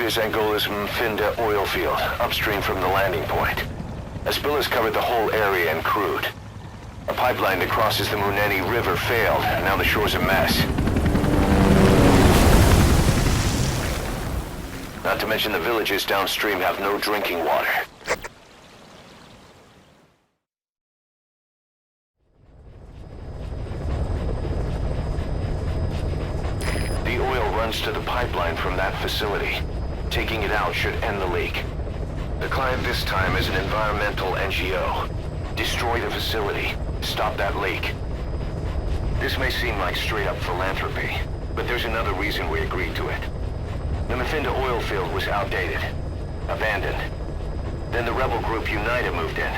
His end goal is Mfinda oil field, upstream from the landing point. A spill has covered the whole area and crude. A pipeline that crosses the Muneni River failed, and now the shore's a mess. Not to mention the villages downstream have no drinking water. The oil runs to the pipeline from that facility. Taking it out should end the leak. The client this time is an environmental NGO. Destroy the facility. Stop that leak. This may seem like straight-up philanthropy, but there's another reason we agreed to it. The Mfinda oil field was outdated, abandoned. Then the rebel group United moved in,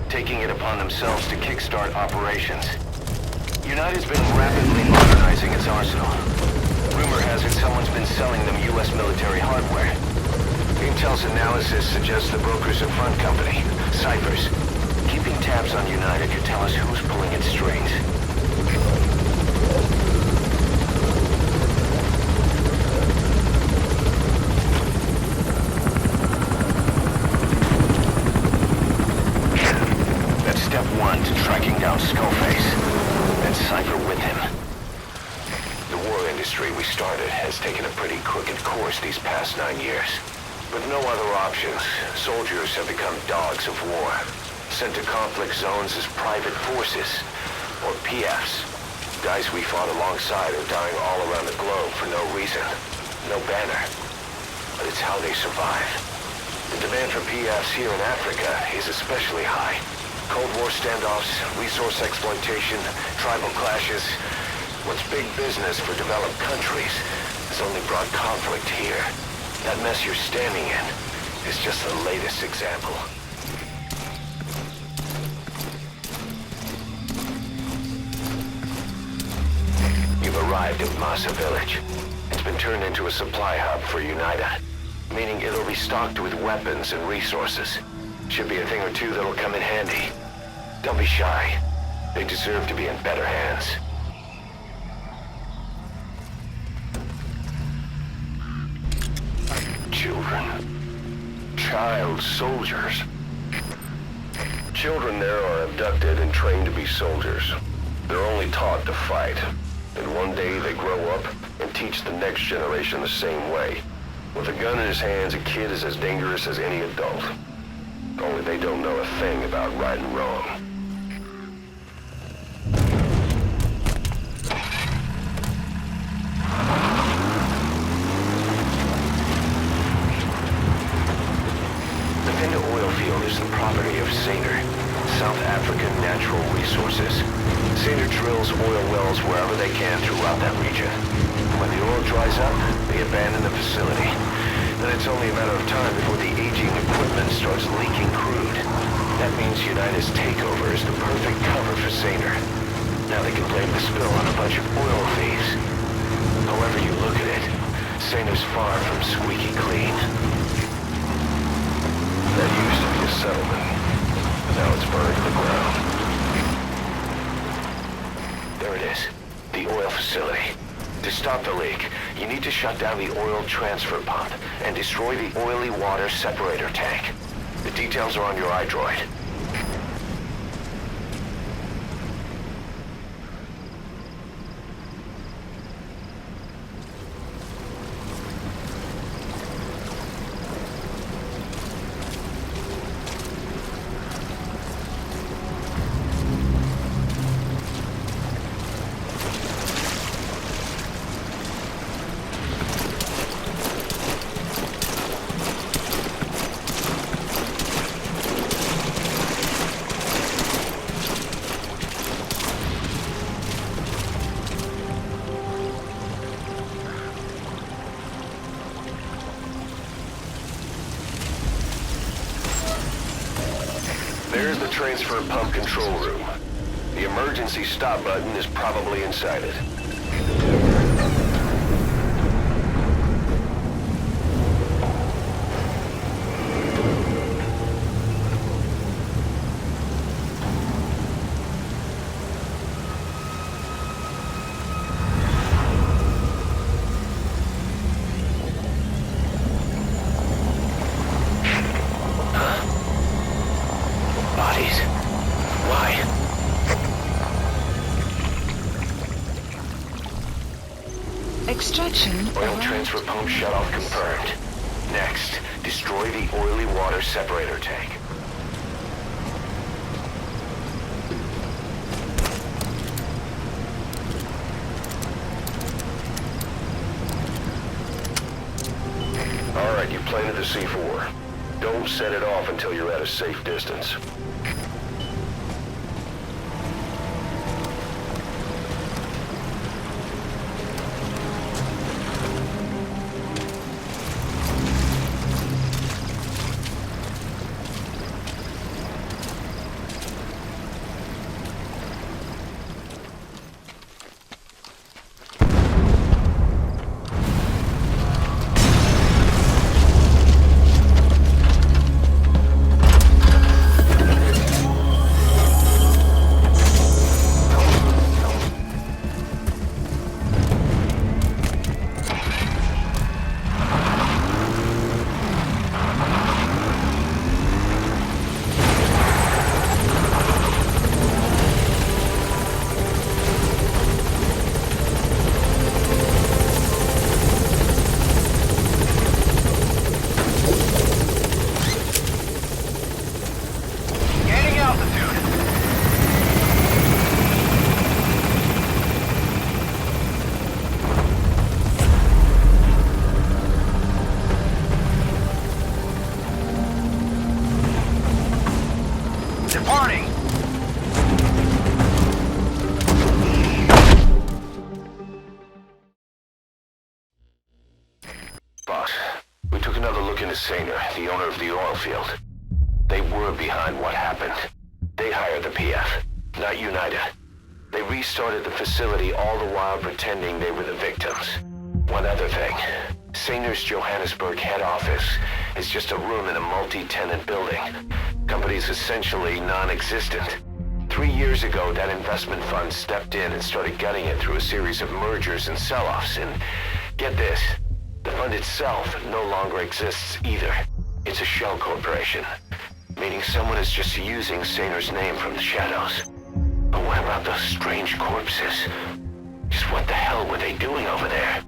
taking it upon themselves to kickstart operations. United's been rapidly modernizing its arsenal. Rumor has it someone's been selling them U.S. military hardware. Intel's analysis suggests the broker's a front company, Cipher's. Keeping tabs on United could tell us who's pulling its strings. That's step one to tracking down Skullface. And Cipher with him. The war industry we started has taken a pretty crooked course these past 9 years. With no other options, soldiers have become dogs of war, sent to conflict zones as private forces, or PFs. Guys we fought alongside are dying all around the globe for no reason, no banner. But it's how they survive. The demand for PFs here in Africa is especially high. Cold War standoffs, resource exploitation, tribal clashes. What's big business for developed countries has only brought conflict here. That mess you're standing in is just the latest example. You've arrived at Masa Village. It's been turned into a supply hub for United, meaning it'll be stocked with weapons and resources. Should be a thing or two that'll come in handy. Don't be shy. They deserve to be in better hands. Children. Child soldiers. Children there are abducted and trained to be soldiers. They're only taught to fight. And one day they grow up and teach the next generation the same way. With a gun in his hands, a kid is as dangerous as any adult. Only they don't know a thing about right and wrong. Is the property of Saner, South African Natural Resources. Saner drills oil wells wherever they can throughout that region. When the oil dries up, they abandon the facility. Then it's only a matter of time before the aging equipment starts leaking crude. That means United's takeover is the perfect cover for Saner. Now they can blame the spill on a bunch of oil thieves. However you look at it, Saner's far from squeaky clean. That used to be a settlement. Now it's burned to the ground. There it is. The oil facility. To stop the leak, you need to shut down the oil transfer pump and destroy the oily water separator tank. The details are on your iDroid. There's the transfer pump control room. The emergency stop button is probably inside it. Attention. Oil transfer pump shutoff confirmed. Next, destroy the oily water separator tank. Alright, you planted the C4. Don't set it off until you're at a safe distance. Boss, we took another look into Saner, the owner of the oil field. They were behind what happened. They hired the PF, not United. They restarted the facility all the while pretending they were the victims. One other thing. Saner's Johannesburg head office is just a room in a multi-tenant building. Company's essentially non-existent. 3 years ago, that investment fund stepped in and started gutting it through a series of mergers and sell-offs. And get this, the fund itself no longer exists either. It's a shell corporation, meaning someone is just using Saner's name from the shadows. But what about those strange corpses? Just what the hell were they doing over there?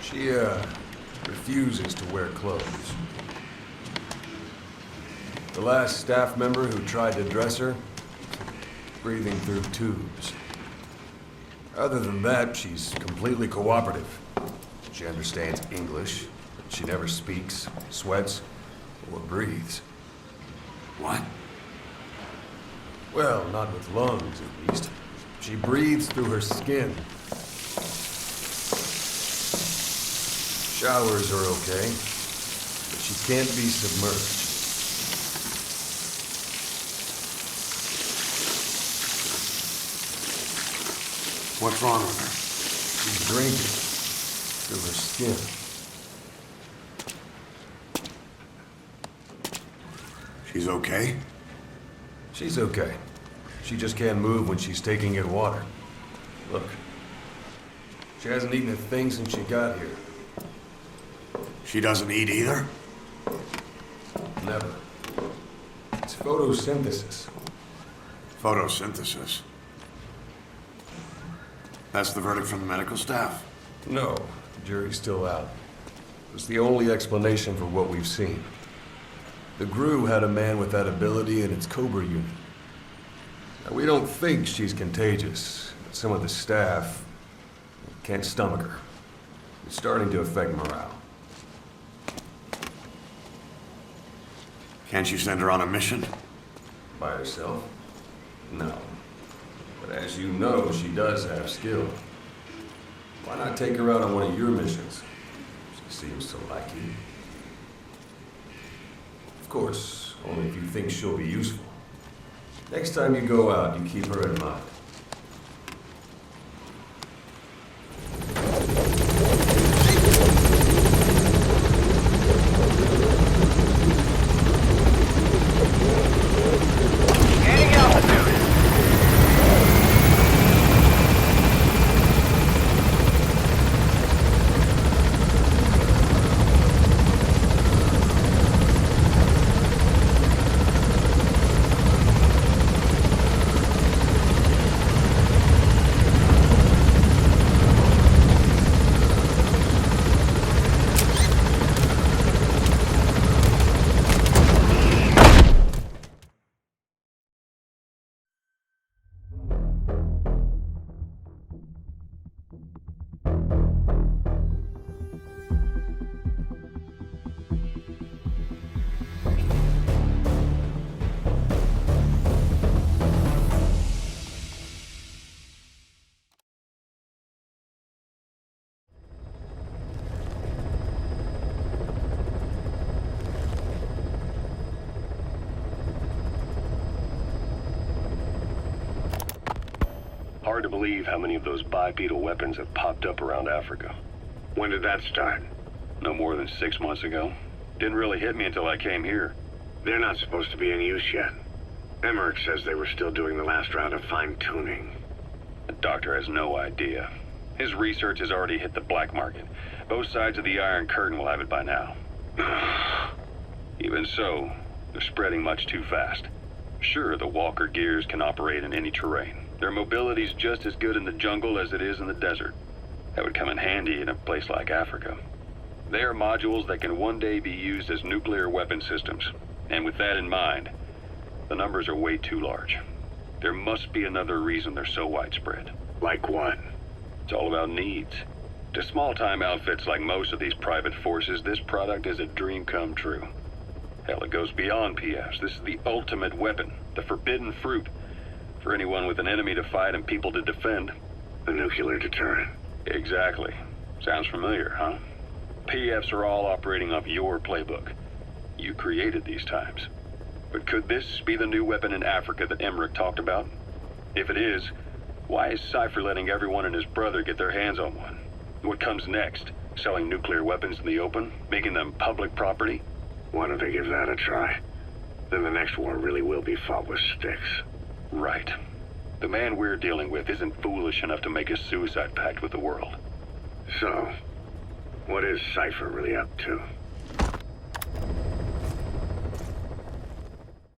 She, refuses to wear clothes. The last staff member who tried to dress her, breathing through tubes. Other than that, she's completely cooperative. She understands English, but she never speaks, sweats, or breathes. What? Well, not with lungs, at least. She breathes through her skin. Showers are okay, but she can't be submerged. What's wrong with her? She's drinking through her skin. She's okay? She's okay. She just can't move when she's taking in water. Look, she hasn't eaten a thing since she got here. She doesn't eat either? Never. It's photosynthesis. Photosynthesis. That's the verdict from the medical staff? No, the jury's still out. It's the only explanation for what we've seen. The GRU had a man with that ability in its Cobra unit. Now, we don't think she's contagious, but some of the staff can't stomach her. It's starting to affect morale. Can't you send her on a mission? By herself? No. But as you know, she does have skill. Why not take her out on one of your missions? She seems to like you. Of course, only if you think she'll be useful. Next time you go out, you keep her in mind. Gaining altitude. Hard to believe how many of those bipedal weapons have popped up around Africa. When did that start? No more than 6 months ago. Didn't really hit me until I came here. They're not supposed to be in use yet. Emmerich says they were still doing the last round of fine-tuning. The doctor has no idea. His research has already hit the black market. Both sides of the Iron Curtain will have it by now. Even so, they're spreading much too fast. Sure, the Walker gears can operate in any terrain. Their mobility's just as good in the jungle as it is in the desert. That would come in handy in a place like Africa. They are modules that can one day be used as nuclear weapon systems. And with that in mind, the numbers are way too large. There must be another reason they're so widespread. Like what? It's all about needs. To small-time outfits like most of these private forces, this product is a dream come true. Hell, it goes beyond PFs. This is the ultimate weapon, the forbidden fruit, for anyone with an enemy to fight and people to defend. The nuclear deterrent. Exactly. Sounds familiar, huh? PFs are all operating off your playbook. You created these times. But could this be the new weapon in Africa that Emmerich talked about? If it is, why is Cipher letting everyone and his brother get their hands on one? What comes next? Selling nuclear weapons in the open? Making them public property? Why don't they give that a try? Then the next war really will be fought with sticks. Right. The man we're dealing with isn't foolish enough to make a suicide pact with the world. So, what is Cipher really up to?